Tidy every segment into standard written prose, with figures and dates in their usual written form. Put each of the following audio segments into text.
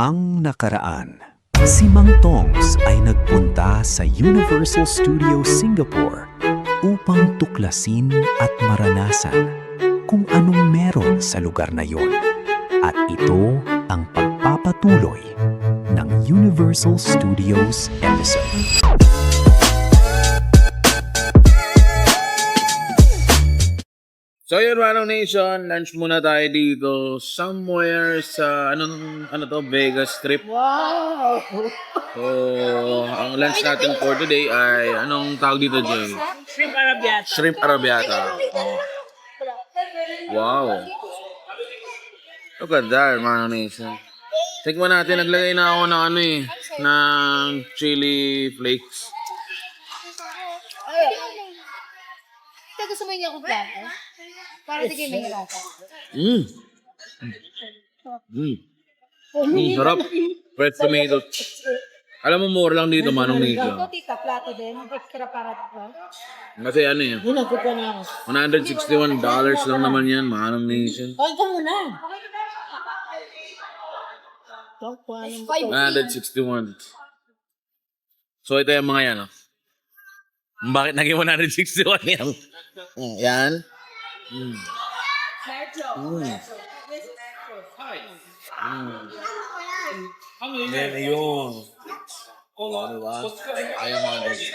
Ang nakaraan. Si Mang Tongs ay nagpunta sa Universal Studios Singapore upang tuklasin at maranasan kung anong meron sa lugar na yon. At ito ang pagpapatuloy ng Universal Studios episode. So yun, Manong Nation, lunch muna tayo dito somewhere sa, ano to, Vegas Strip. Wow! So, ang lunch natin for today ay, anong tawag dito, Jay? Shrimp Arabiata. Shrimp Arabiata. Wow. Look at that, Manong Nation. Tikman natin, naglagay na ako ng ng chili flakes. Ito gusto mo yung akong plato? Para di kayo may hirata. Sarap. Fresh tomato. Alam mo, mura lang dito, Manong Nation. Ito, tita, plato din. Extra para dito. Kasi ano yan, Hinagot ka na ako. $161 lang naman yan, Manong Nation. Kaya ka muna. It's 5 161. So ito yung mga yan, oh. Bakit naging 161 yan? Yan. Yan yun. Diba? Ayaw mga guys.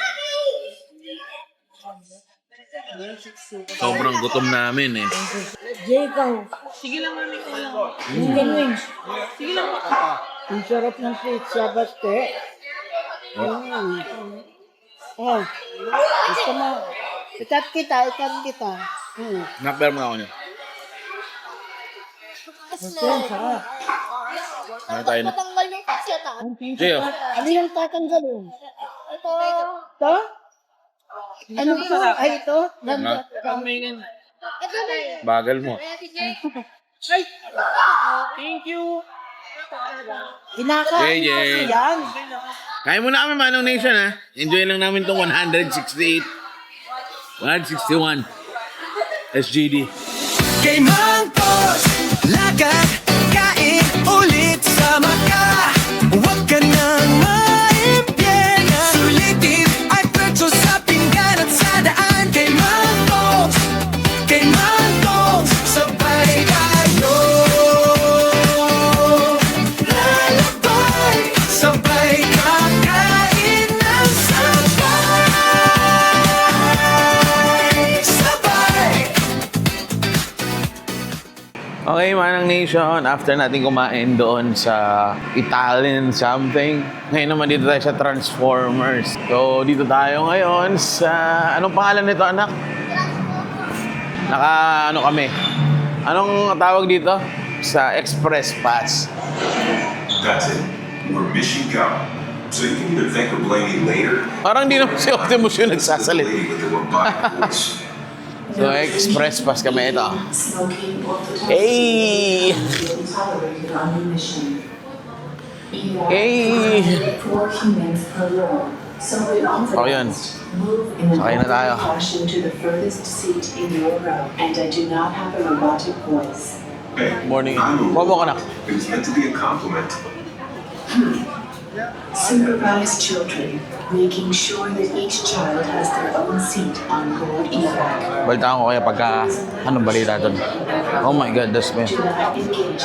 Sobrang gutom namin eh. Jacob. Sige lang namin ko lang. Chicken wings. Sige lang. Ang sarap ng pizza, baste. Oh. Gusto mo. Ikat kita. Nakber mo na ako niya. Gusto yung sarap. Ano tayo na? Matanggal yung kasyata. Jay, Ano yung tatanggalin? Ito. Ito? Ano ito? Ay, ito? Ito na. bagal mo. Thank you. Kinakain JJ. kasi yan. Kaya muna kami, Manong Nation, ha? Enjoy lang namin itong 168. 161. SGD. Kay Mang Tongs, lakad, kain, ulit sama ka. Huwag ka nang maimpyena. Sulitin ay pretso sa pinggan at sa daan. Kay Mang Tongs, sabay tayo. Lalabay, sabay kakain ng sabay. Okay, Manang Nation, after natin kumain doon sa Italian something, ngayon naman dito tayo sa Transformers. So, dito tayo ngayon sa... Anong pangalan nito, anak? Kami. Anong tawag dito? Sa Express Pass. That's it. We're mission go. So you can either thank or blame me later. Parang di naman si Optimus yung The nagsasalit. lady with the robotic voice. So, Express Pass kami ito. Hey! Hey! Oh, yun. Sakay na tayo. Hey, Morning. I'm a Bobo ka na. It was meant to be a compliment. Supervise children, making sure that each child has their own seat on board evac. Balitaan ko kaya pagka... Anong balita doon? Oh my God, that's me. Do not engage.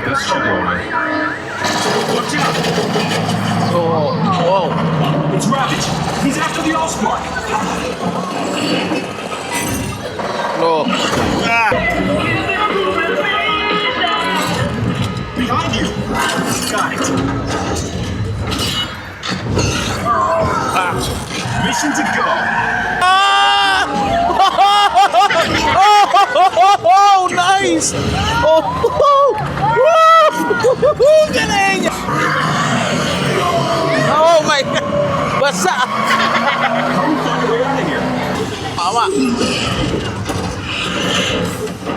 That's Chidori. Oh, whoa. It's Ravage. He's after the Allspark. Look. Behind you. Got it. Mission to go. Oh, nice! Oh, galing! Oh my God! Basa! Tama.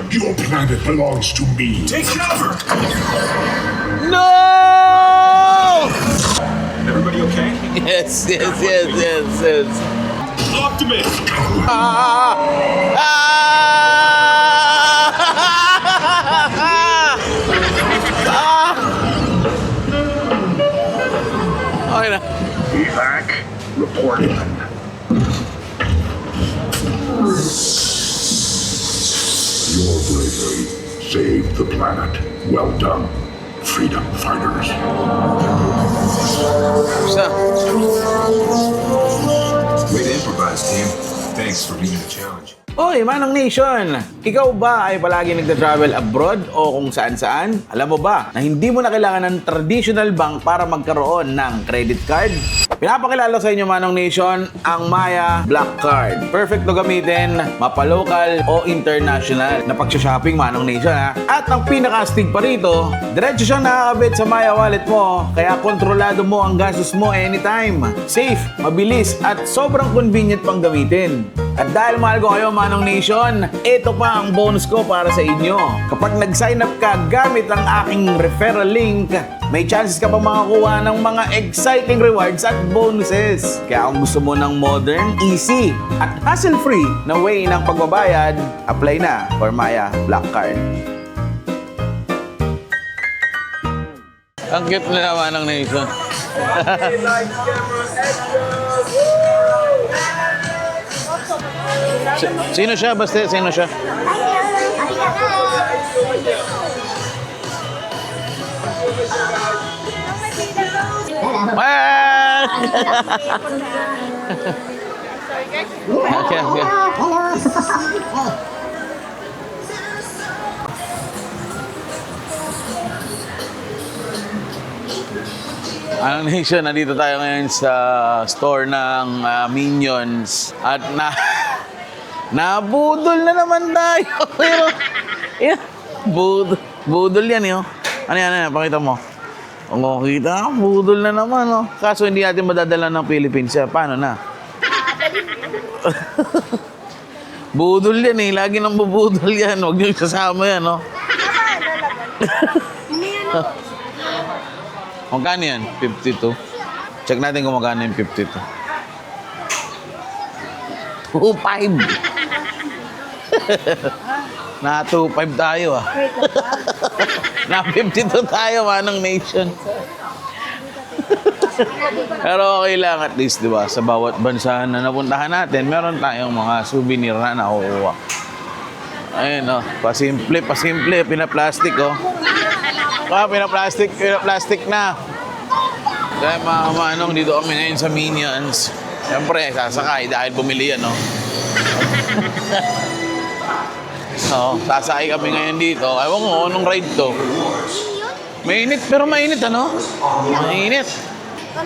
Your planet belongs to me. Take cover. No! Everybody okay? Yes. Optimus. report in. Your bravery saved the planet. Well done, freedom fighters. Basta. Way to improvise, team. Thanks for meeting the challenge. Oy, Manong Nation! Ikaw ba ay palagi nagta-travel abroad o kung saan-saan? Alam mo ba na hindi mo na kailangan ng traditional bank para magkaroon ng credit card? Pinapakilala sa inyo, Manong Nation, ang Maya Black Card. Perfect to gamitin, mapa-local o international na pag-shopping, Manong Nation, ha? At ang pinaka-astig pa rito, diretso siyang nakakabit sa Maya wallet mo, kaya kontrolado mo ang gastos mo anytime. Safe, mabilis, at sobrang convenient pang gamitin. At dahil mahal ko kayo, Manong Nation, ito pa ang bonus ko para sa inyo. Kapag nag-sign up ka gamit ang aking referral link, may chances ka pa makakuha ng mga exciting rewards at bonuses. Kaya kung gusto mo ng modern, easy, at hassle-free na way ng pagbabayad, apply na for Maya Black Card. Ang cute na naman ng Nation. Sino siya? Basta, sino siya? Ah! Okay, okay. Anong Nation, nandito tayo ngayon sa store ng Minions at nabudol na naman tayo. Pero, budol yan yun. Ano yan, pakita mo. Kung makikita, budol na naman. Oh. Kaso hindi natin madadala ng Philippines. Paano na? Budol yan eh. Lagi nang bubudol yan. Huwag niyo sasama yan. Oh. Magkano yan? 52. Check natin kung magkano yung 52. 2.5. Na 2.5 tayo ah. Na 52 tayo, Manong Nation. Pero okay lang at least, di ba? Sa bawat bansa na napuntahan natin, meron tayong mga souvenir na nakukuha. Ayun oh, pasimple, pinaplastic oh. Pinaplastic na. Kaya mga Manong, dito kami ngayon sa Minions. Siyempre, sasakay dahil bumili yan, no? So, sasakay kami ngayon dito. Ewan ko, anong ride to? Mainit, pero mainit, ano? Mainit.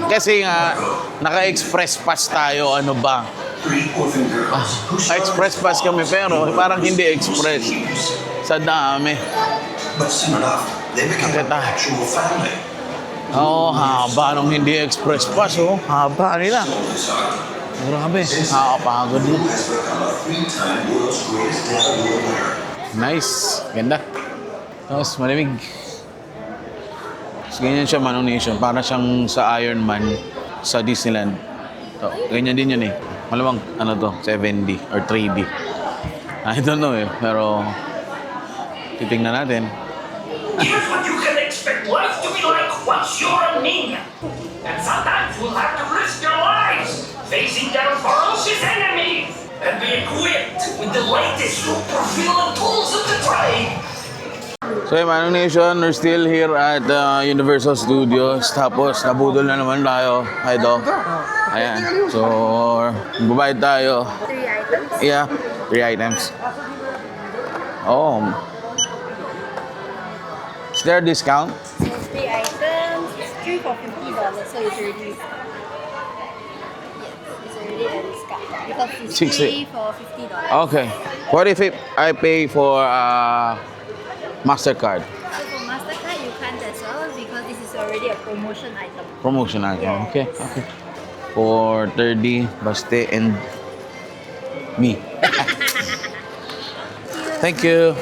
Kasi nga, naka-express pass tayo, ano ba? Express pass kami, pero parang hindi express. Sa dami. But soon enough, they become an actual family. Oo, haba nung hindi express pass, oh. Haba nila. Grabe, nakakapagod yun. Has become a 3-time world's greatest dad winner. Nice, ganda. Tapos malamig. Tapos ganyan siya, Manong Nation. Para siyang sa Iron Man sa Disneyland. So, ganyan din yun eh. Malamang, ano to, 7D or 3D. I don't know eh, pero titingnan natin. Here's what you can expect life to be like once you're a minion. And sometimes we'll have to risk your lives facing down ferocious enemies and be equipped with the latest super villain tools of the trade. So yun, Manong Nation, we're still here at Universal Studios. Tapos nabudol na naman tayo. Ito. Ayan. So, babayad tayo. 3 items. Yeah, 3 items. Oh. Is there a discount? So 3 items, 3 for $50, so it's already, yes, it's already a discount because it's 60. 3 for $50. Okay. What if I pay for MasterCard? So for MasterCard, you can't as well because this is already a promotion item. Promotion item. Okay, okay. For 30, Baste, and me. Thank you.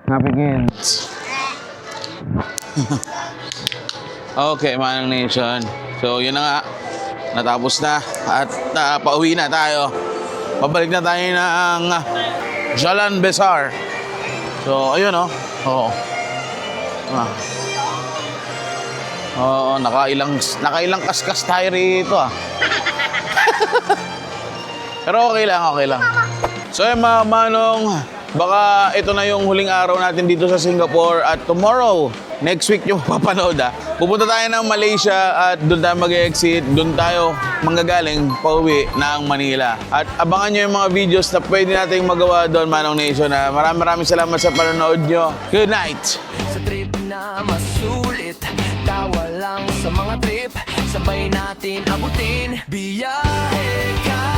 Happy kids. Okay, Manong Nation. So, yun na nga. Natapos na. At pauwi na tayo. Pabalik na tayo ng Jalan Besar. So, ayun oh. Oo. Oo, nakailang kaskas tayo rito ah. Pero okay lang. So mga manong, baka ito na yung huling araw natin dito sa Singapore at tomorrow, next week yung papanood ah. Pupunta tayo ng Malaysia at doon tayo mag-exit, doon tayo manggagaling pauwi ng Manila. At abangan nyo yung mga videos na pwede nating magawa doon, Manong Nation. Maraming salamat sa panonood nyo. Good night! Sa trip na masulit, tawa lang sa mga trip, sabay natin abutin, biyahe ka.